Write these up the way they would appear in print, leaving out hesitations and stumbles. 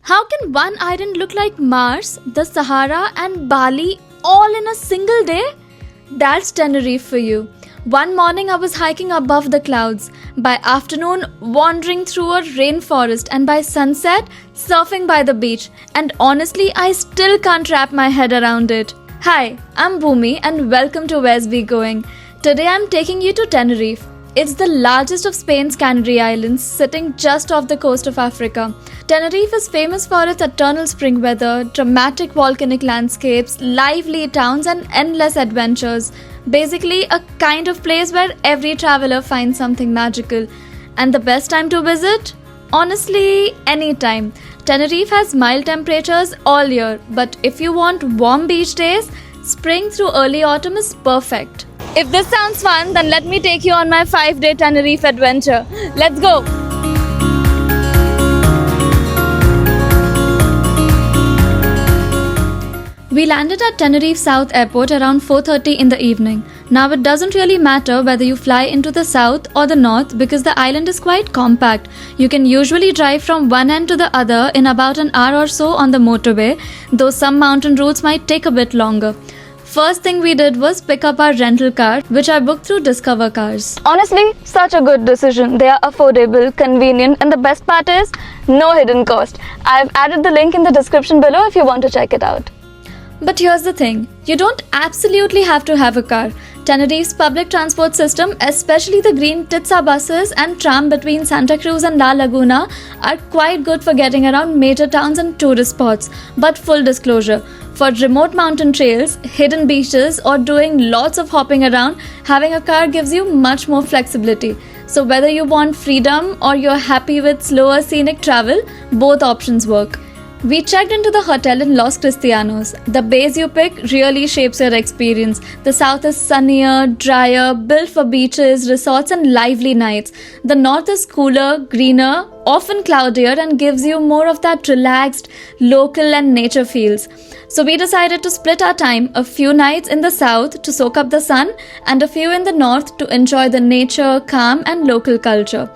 How can one island look like Mars, the Sahara, and Bali all in a single day? That's Tenerife for you. One morning I was hiking above the clouds. By afternoon, wandering through a rainforest, and by sunset, surfing by the beach. And honestly, I still can't wrap my head around it. Hi, I'm Bhumi and welcome to Where's We Going. Today I'm taking you to Tenerife. It's the largest of Spain's Canary Islands, sitting just off the coast of Africa. Tenerife is famous for its eternal spring weather, dramatic volcanic landscapes, lively towns, and endless adventures. Basically, a kind of place where every traveler finds something magical. And the best time to visit? Honestly, any time. Tenerife has mild temperatures all year, but if you want warm beach days, spring through early autumn is perfect. If this sounds fun, then let me take you on my 5-day Tenerife adventure. Let's go! We landed at Tenerife South Airport around 4:30 in the evening. Now it doesn't really matter whether you fly into the south or the north because the island is quite compact. You can usually drive from one end to the other in about an hour or so on the motorway, though some mountain routes might take a bit longer. First thing we did was pick up our rental car, which I booked through Discover Cars. Honestly, such a good decision. They are affordable, convenient, and the best part is, no hidden cost. I've added the link in the description below if you want to check it out. But here's the thing, you don't absolutely have to have a car. Tenerife's public transport system, especially the green Titsa buses and tram between Santa Cruz and La Laguna, are quite good for getting around major towns and tourist spots. But full disclosure, for remote mountain trails, hidden beaches, or doing lots of hopping around, having a car gives you much more flexibility. So whether you want freedom or you're happy with slower scenic travel, both options work. We checked into the hotel in Los Cristianos. The base you pick really shapes your experience. The south is sunnier, drier, built for beaches, resorts, and lively nights. The north is cooler, greener, often cloudier, and gives you more of that relaxed, local and nature feels. So we decided to split our time, a few nights in the south to soak up the sun and a few in the north to enjoy the nature, calm, and local culture.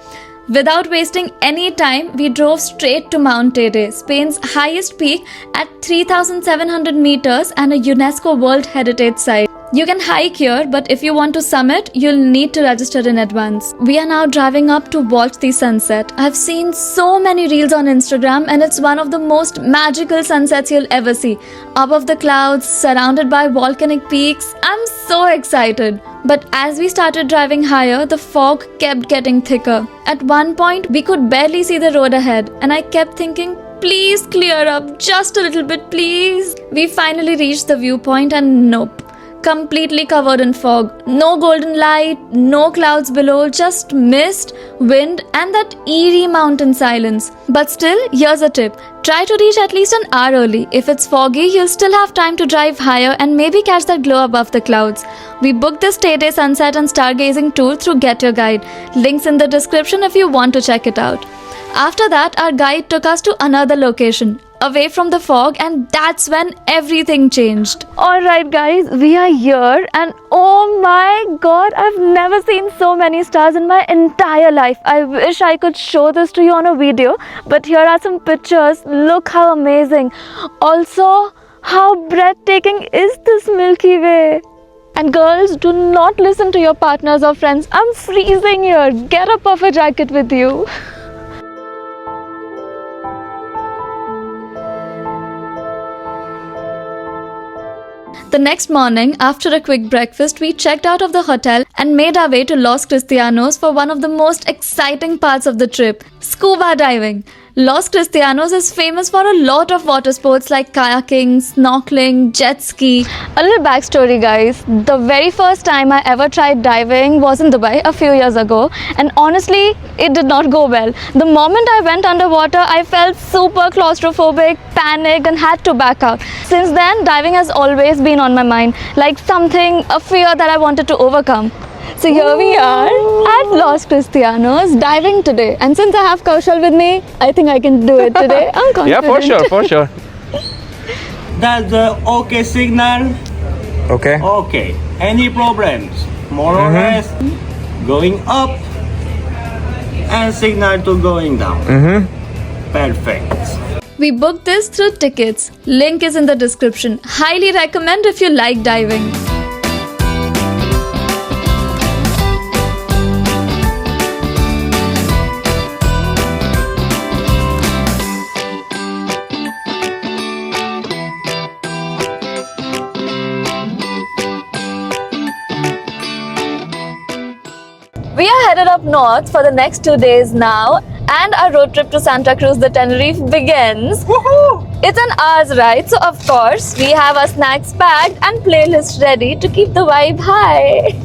Without wasting any time, we drove straight to Mount Teide, Spain's highest peak at 3,700 meters and a UNESCO World Heritage Site. You can hike here, but if you want to summit, you'll need to register in advance. We are now driving up to watch the sunset. I've seen so many reels on Instagram and it's one of the most magical sunsets you'll ever see. Above the clouds, surrounded by volcanic peaks, I'm so excited. But as we started driving higher, the fog kept getting thicker. At one point, we could barely see the road ahead, and I kept thinking, please clear up, just a little bit, please. We finally reached the viewpoint and nope. Completely covered in fog. No golden light, no clouds below, just mist, wind, and that eerie mountain silence. But still, here's a tip. Try to reach at least an hour early. If it's foggy, you'll still have time to drive higher and maybe catch that glow above the clouds. We booked this Teide sunset and stargazing tour through Get Your Guide. Links in the description if you want to check it out. After that, our guide took us to another location, away from the fog, and that's when everything changed. Alright guys, we are here and oh my god, I've never seen so many stars in my entire life. I wish I could show this to you on a video, but here are some pictures. Look how amazing. Also, how breathtaking is this Milky Way? And girls, do not listen to your partners or friends. I'm freezing here. Get a puffer jacket with you. The next morning, after a quick breakfast, we checked out of the hotel and made our way to Los Cristianos for one of the most exciting parts of the trip, scuba diving. Los Cristianos is famous for a lot of water sports like kayaking, snorkeling, jet ski. A little backstory guys, the very first time I ever tried diving was in Dubai a few years ago, and honestly, it did not go well. The moment I went underwater, I felt super claustrophobic, panicked and had to back out. Since then, diving has always been on my mind, like a fear that I wanted to overcome. So here we are at Los Cristianos diving today, and since I have Kaushal with me, I think I can do it today. I'm confident. Yeah, for sure. That's the okay signal. Okay. Okay. Any problems? More or less going up and signal to going down. Perfect. We booked this through tickets. Link is in the description. Highly recommend if you like diving. We are headed up north for the next 2 days now, and our road trip to Santa Cruz de Tenerife begins. Woohoo! It's an hour's ride, so of course we have our snacks packed and playlist ready to keep the vibe high.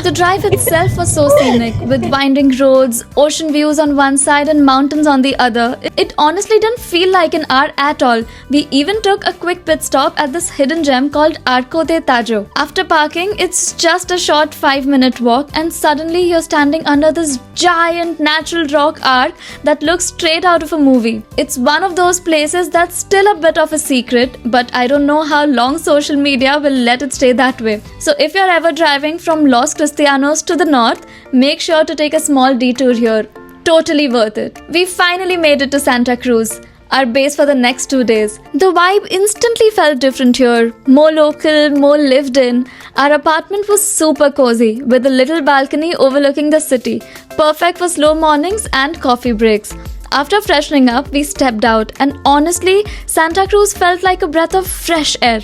The drive itself was so scenic, with winding roads, ocean views on one side and mountains on the other. It honestly didn't feel like an hour at all. We even took a quick pit stop at this hidden gem called Arco de Tajo. After parking, it's just a short 5-minute walk and suddenly you're standing under this giant natural rock arc that looks straight out of a movie. It's one of those places that's still a bit of a secret, but I don't know how long social media will let it stay that way. So if you're ever driving from Los Cristianos to the north, make sure to take a small detour here. Totally worth it. We finally made it to Santa Cruz, our base for the next 2 days. The vibe instantly felt different here. More local, more lived in. Our apartment was super cozy with a little balcony overlooking the city. Perfect for slow mornings and coffee breaks. After freshening up, we stepped out and honestly, Santa Cruz felt like a breath of fresh air.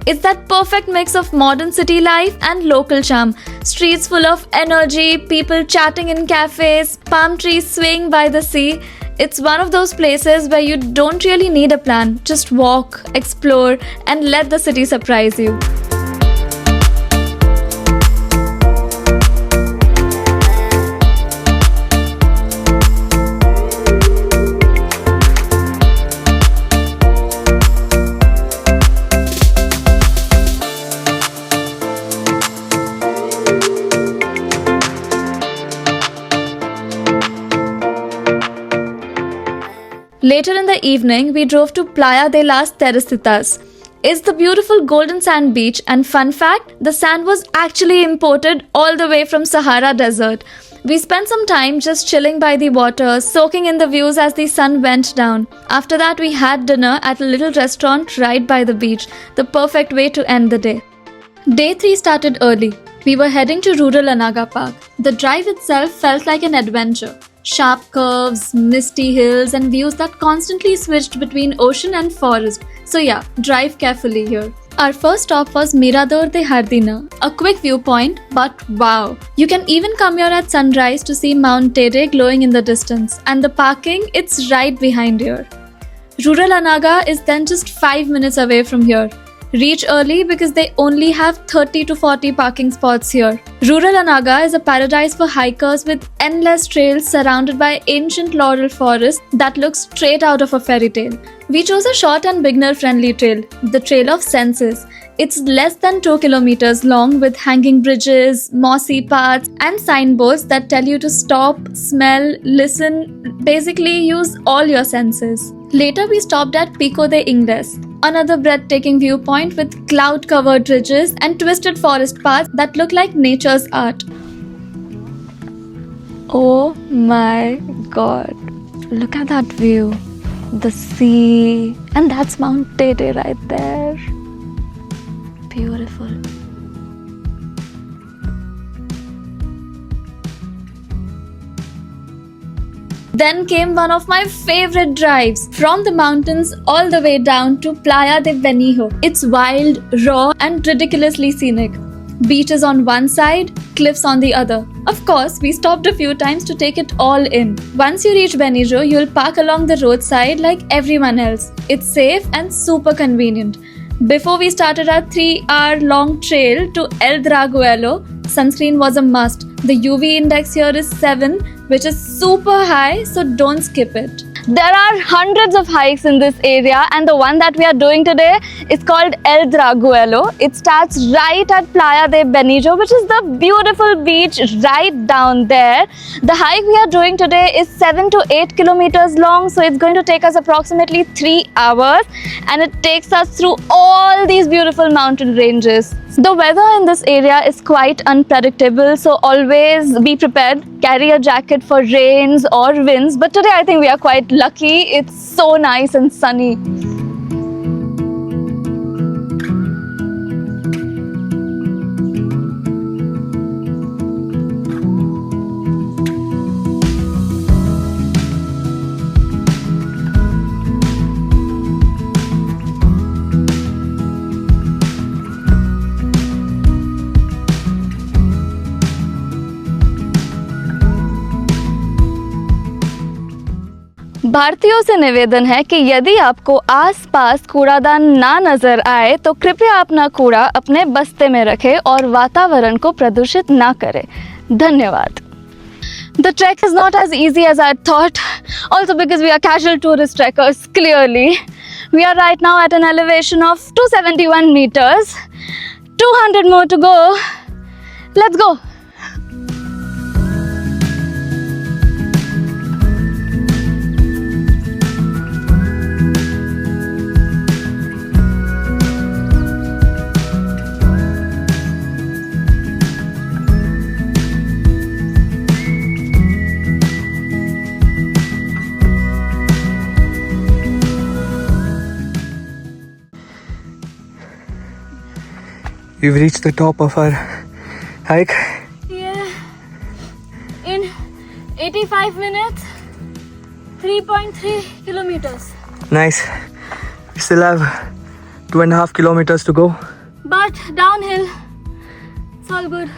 It's that perfect mix of modern city life and local charm. Streets full of energy, people chatting in cafes, palm trees swaying by the sea. It's one of those places where you don't really need a plan. Just walk, explore, and let the city surprise you. Later in the evening, we drove to Playa de las Teresitas. It's the beautiful golden sand beach, and fun fact, the sand was actually imported all the way from Sahara Desert. We spent some time just chilling by the water, soaking in the views as the sun went down. After that, we had dinner at a little restaurant right by the beach, the perfect way to end the day. Day 3 started early. We were heading to rural Anaga Park. The drive itself felt like an adventure. Sharp curves, misty hills, and views that constantly switched between ocean and forest. So yeah, drive carefully here. Our first stop was Mirador de Jardina, a quick viewpoint, but wow! You can even come here at sunrise to see Mount Teide glowing in the distance, and the parking, it's right behind here. Rural Anaga is then just 5 minutes away from here. Reach early because they only have 30 to 40 parking spots here. Rural Anaga is a paradise for hikers with endless trails surrounded by ancient laurel forests that look straight out of a fairy tale. We chose a short and beginner-friendly trail, the Trail of Senses. It's less than 2 kilometers long with hanging bridges, mossy paths, and signboards that tell you to stop, smell, listen, basically use all your senses. Later, we stopped at Pico de Ingles, another breathtaking viewpoint with cloud-covered ridges and twisted forest paths that look like nature's art. Oh my god, look at that view. The sea, and that's Mount Teide right there. Beautiful. Then came one of my favorite drives, from the mountains all the way down to Playa de Benijo. It's wild, raw, and ridiculously scenic. Beaches on one side, cliffs on the other. Of course, we stopped a few times to take it all in. Once you reach Benijo, you'll park along the roadside like everyone else. It's safe and super convenient. Before we started our 3-hour-long trail to El Draguelo, sunscreen was a must. The UV index here is 7, which is super high, so don't skip it. There are hundreds of hikes in this area, and the one that we are doing today It's called El Draguelo. It starts right at Playa de Benijo, which is the beautiful beach right down there. The hike we are doing today is 7 to 8 kilometers long, so it's going to take us approximately 3 hours, and it takes us through all these beautiful mountain ranges. The weather in this area is quite unpredictable, so always be prepared. Carry a jacket for rains or winds, but today I think we are quite lucky. It's so nice and sunny. भारतीयों से निवेदन है कि यदि आपको आसपास कूड़ादान ना नजर आए तो कृपया अपना कूड़ा अपने बस्ते में रखें और वातावरण को प्रदूषित ना करें। धन्यवाद। The trek is not as easy as I thought, also because we are casual tourist trekkers, clearly. We are right now at an elevation of 271 meters. 200 more to go. Let's go. We've reached the top of our hike. Yeah. In 85 minutes, 3.3 kilometers. Nice. We still have 2.5 kilometers to go. But downhill, it's all good.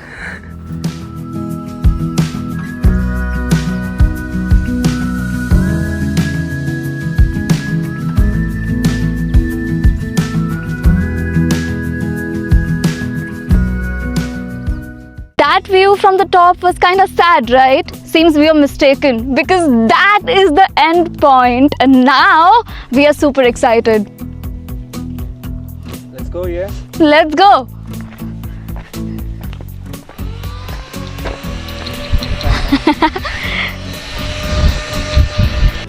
That view from the top was kind of sad, right? Seems we were mistaken because that is the end point, and now we are super excited. Let's go, yeah? Let's go.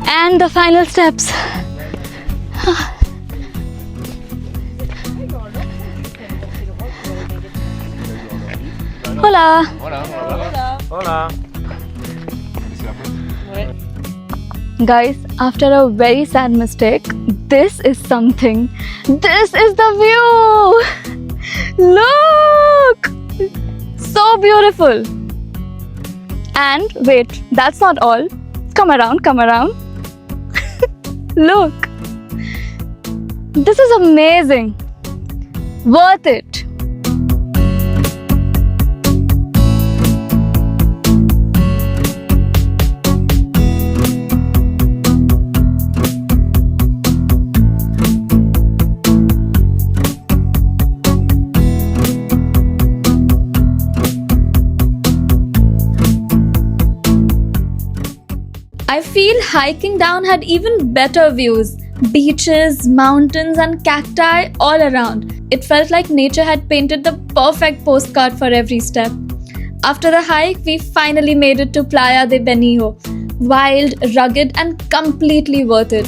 And the final steps. Hola. Hola. Guys, after a very sad mistake, this is something. This is the view. Look! So beautiful. And wait, that's not all. Come around, come around. Look. This is amazing. Worth it. I feel hiking down had even better views. Beaches, mountains and cacti all around. It felt like nature had painted the perfect postcard for every step. After the hike, we finally made it to Playa de Benijo. Wild, rugged and completely worth it.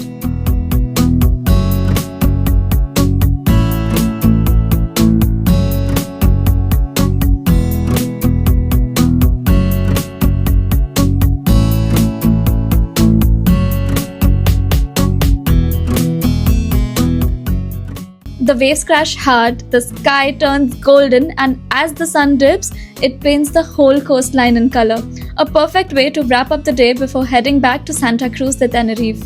The waves crash hard, the sky turns golden, and as the sun dips, it paints the whole coastline in color. A perfect way to wrap up the day before heading back to Santa Cruz de Tenerife.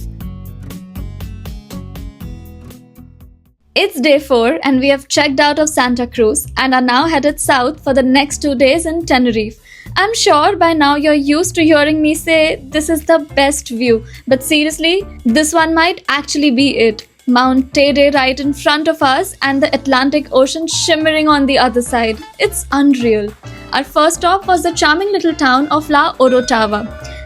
It's day 4 and we have checked out of Santa Cruz and are now headed south for the next 2 days in Tenerife. I'm sure by now you're used to hearing me say this is the best view, but seriously, this one might actually be it. Mount Teide right in front of us and the Atlantic Ocean shimmering on the other side. It's unreal. Our first stop was the charming little town of La Orotava.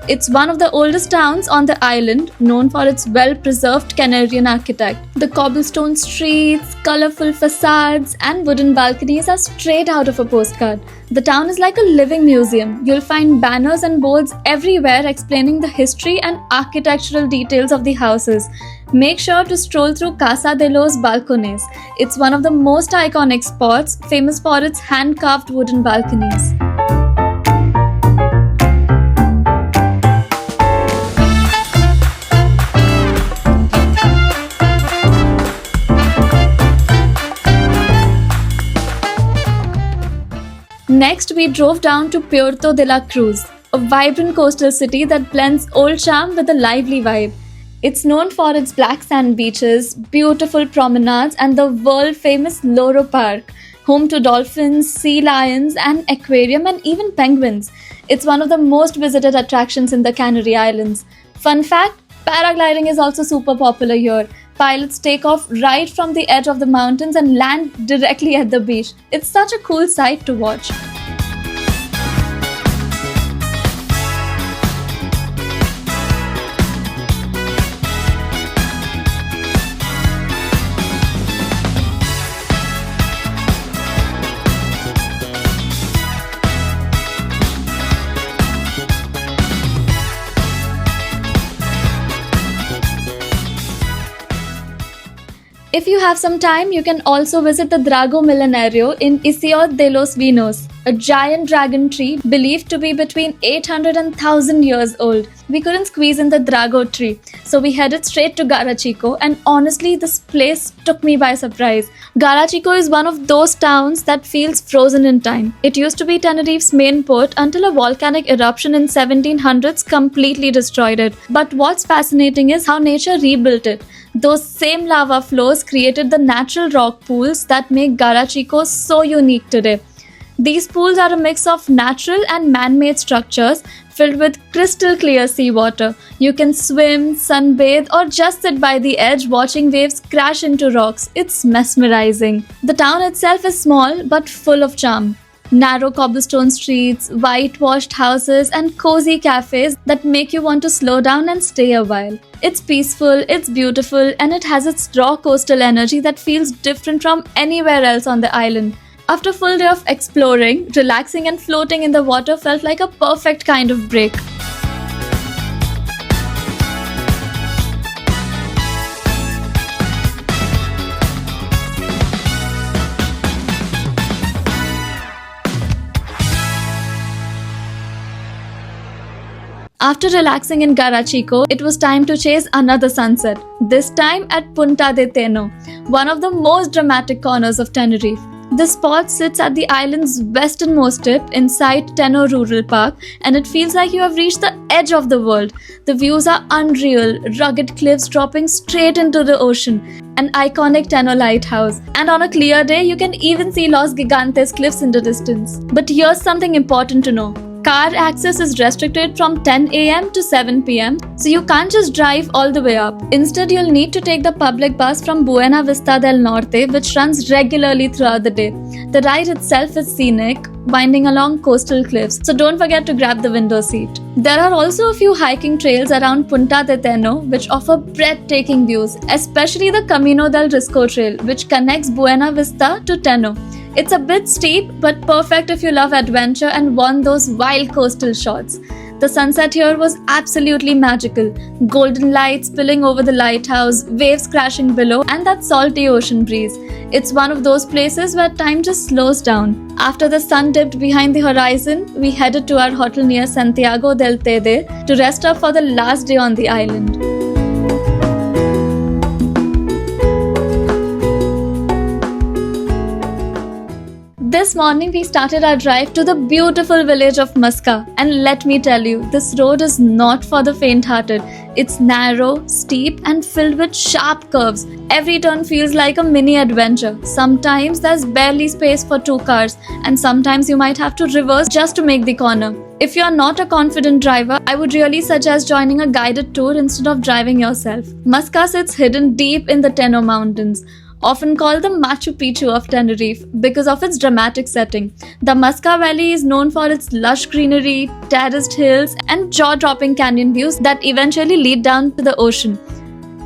It's one of the oldest towns on the island, known for its well-preserved Canarian architect. The cobblestone streets, colorful facades, and wooden balconies are straight out of a postcard. The town is like a living museum. You'll find banners and boards everywhere explaining the history and architectural details of the houses. Make sure to stroll through Casa de los Balcones. It's one of the most iconic spots, famous for its hand-carved wooden balconies. Next, we drove down to Puerto de la Cruz, a vibrant coastal city that blends old charm with a lively vibe. It's known for its black sand beaches, beautiful promenades, and the world-famous Loro Park, home to dolphins, sea lions, an aquarium, and even penguins. It's one of the most visited attractions in the Canary Islands. Fun fact, paragliding is also super popular here. Pilots take off right from the edge of the mountains and land directly at the beach. It's such a cool sight to watch. If you have some time, you can also visit the Drago Millenario in Ciudad de los Vinos, a giant dragon tree believed to be between 800 and 1000 years old. We couldn't squeeze in the Drago tree, so we headed straight to Garachico, and honestly, this place took me by surprise. Garachico is one of those towns that feels frozen in time. It used to be Tenerife's main port until a volcanic eruption in 1700s completely destroyed it. But what's fascinating is how nature rebuilt it. Those same lava flows created the natural rock pools that make Garachico so unique today. These pools are a mix of natural and man-made structures filled with crystal clear seawater. You can swim, sunbathe, or just sit by the edge watching waves crash into rocks. It's mesmerizing. The town itself is small but full of charm. Narrow cobblestone streets, whitewashed houses, and cozy cafes that make you want to slow down and stay a while. It's peaceful, it's beautiful, and it has its raw coastal energy that feels different from anywhere else on the island. After a full day of exploring, relaxing and floating in the water felt like a perfect kind of break. After relaxing in Garachico, it was time to chase another sunset, this time at Punta de Teno, one of the most dramatic corners of Tenerife. The spot sits at the island's westernmost tip inside Teno Rural Park, and it feels like you have reached the edge of the world. The views are unreal, rugged cliffs dropping straight into the ocean, an iconic Teno lighthouse, and on a clear day you can even see Los Gigantes cliffs in the distance. But here's something important to know. Car access is restricted from 10 am to 7 pm, so you can't just drive all the way up. Instead, you'll need to take the public bus from Buena Vista del Norte, which runs regularly throughout the day. The ride itself is scenic, winding along coastal cliffs, so don't forget to grab the window seat. There are also a few hiking trails around Punta de Teno which offer breathtaking views, especially the Camino del Risco trail, which connects Buena Vista to Teno. It's a bit steep, but perfect if you love adventure and want those wild coastal shots. The sunset here was absolutely magical. Golden light spilling over the lighthouse, waves crashing below, and that salty ocean breeze. It's one of those places where time just slows down. After the sun dipped behind the horizon, we headed to our hotel near Santiago del Teide to rest up for the last day on the island. This morning we started our drive to the beautiful village of Masca, and let me tell you, this road is not for the faint-hearted. It's narrow, steep, and filled with sharp curves. Every turn feels like a mini adventure. Sometimes there's barely space for 2 cars, and sometimes you might have to reverse just to make the corner. If you're not a confident driver, I would really suggest joining a guided tour instead of driving yourself. Masca sits hidden deep in the Teno Mountains. often called the Machu Picchu of Tenerife because of its dramatic setting. The Masca Valley is known for its lush greenery, terraced hills, and jaw-dropping canyon views that eventually lead down to the ocean.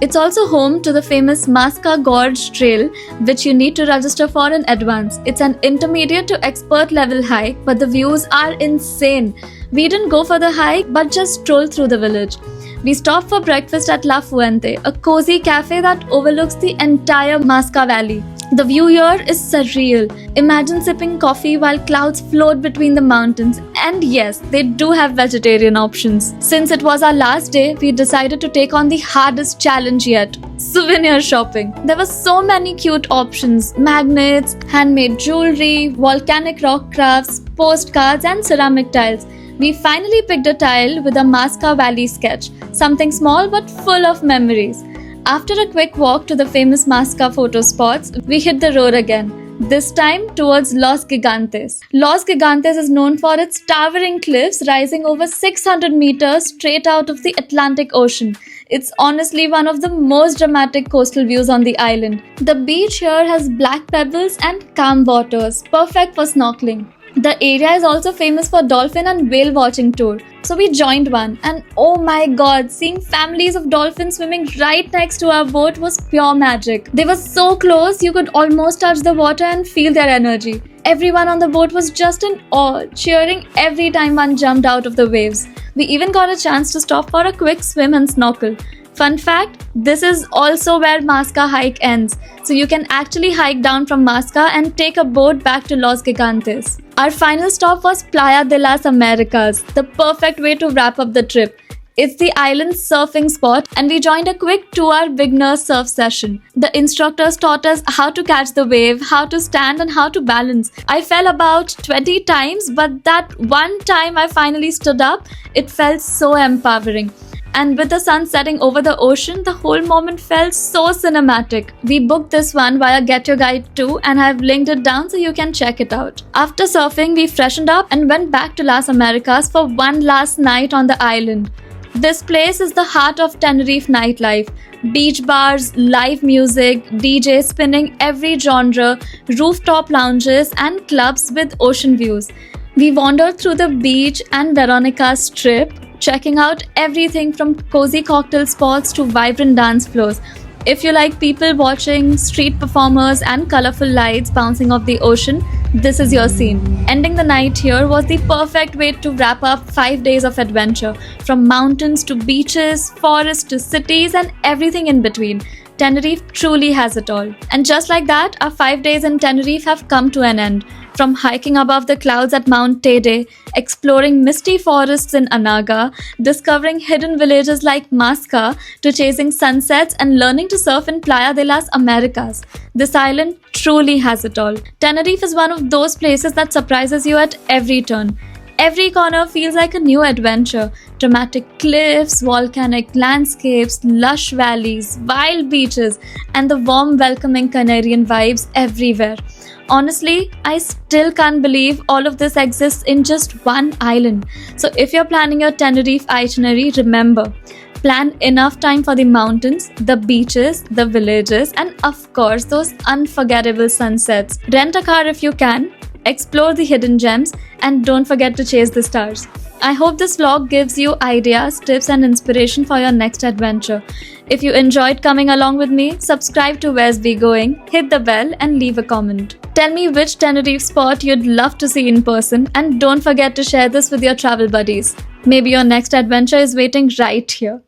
It's also home to the famous Masca Gorge Trail, which you need to register for in advance. It's an intermediate to expert level hike, but the views are insane. We didn't go for the hike, but just strolled through the village. We stopped for breakfast at La Fuente, a cozy cafe that overlooks the entire Masca Valley. The view here is surreal. Imagine sipping coffee while clouds float between the mountains. And yes, they do have vegetarian options. Since it was our last day, we decided to take on the hardest challenge yet: souvenir shopping. There were so many cute options: magnets, handmade jewelry, volcanic rock crafts, postcards, and ceramic tiles. We finally picked a tile with a Masca Valley sketch, something small but full of memories. After a quick walk to the famous Masca photo spots, we hit the road again, this time towards Los Gigantes. Los Gigantes is known for its towering cliffs rising over 600 meters straight out of the Atlantic Ocean. It's honestly one of the most dramatic coastal views on the island. The beach here has black pebbles and calm waters, perfect for snorkeling. The area is also famous for dolphin and whale watching tour. So we joined one, and oh my god, seeing families of dolphins swimming right next to our boat was pure magic. They were so close you could almost touch the water and feel their energy. Everyone on the boat was just in awe, cheering every time one jumped out of the waves. We even got a chance to stop for a quick swim and snorkel. Fun fact, this is also where Masca hike ends, so you can actually hike down from Masca and take a boat back to Los Gigantes. Our final stop was Playa de las Americas, the perfect way to wrap up the trip. It's the island's surfing spot, and we joined a quick 2-hour beginner surf session. The instructors taught us how to catch the wave, how to stand, and how to balance. I fell about 20 times, but that one time I finally stood up, it felt so empowering. And with the sun setting over the ocean, the whole moment felt so cinematic. We booked this one via Get Your Guide too, and I've linked it down so you can check it out. After surfing, we freshened up and went back to Las Americas for one last night on the island. This place is the heart of Tenerife nightlife. Beach bars, live music, DJs spinning every genre, rooftop lounges, and clubs with ocean views. We wandered through the beach and Veronica's Strip, checking out everything from cozy cocktail spots to vibrant dance floors. If you like people watching, street performers, and colorful lights bouncing off the ocean, this is your scene. Ending the night here was the perfect way to wrap up 5 days of adventure, from mountains to beaches, forests to cities, and everything in between. Tenerife truly has it all. And just like that, our 5 days in Tenerife have come to an end. From hiking above the clouds at Mount Teide, exploring misty forests in Anaga, discovering hidden villages like Masca, to chasing sunsets and learning to surf in Playa de las Americas, this island truly has it all. Tenerife is one of those places that surprises you at every turn. Every corner feels like a new adventure. Dramatic cliffs, volcanic landscapes, lush valleys, wild beaches, and the warm, welcoming Canarian vibes everywhere. Honestly, I still can't believe all of this exists in just one island. So if you're planning your Tenerife itinerary, remember, plan enough time for the mountains, the beaches, the villages, and of course those unforgettable sunsets. Rent a car if you can, explore the hidden gems, and don't forget to chase the stars. I hope this vlog gives you ideas, tips, and inspiration for your next adventure. If you enjoyed coming along with me, subscribe to Where's We Going, hit the bell, and leave a comment. Tell me which Tenerife spot you'd love to see in person, and don't forget to share this with your travel buddies. Maybe your next adventure is waiting right here.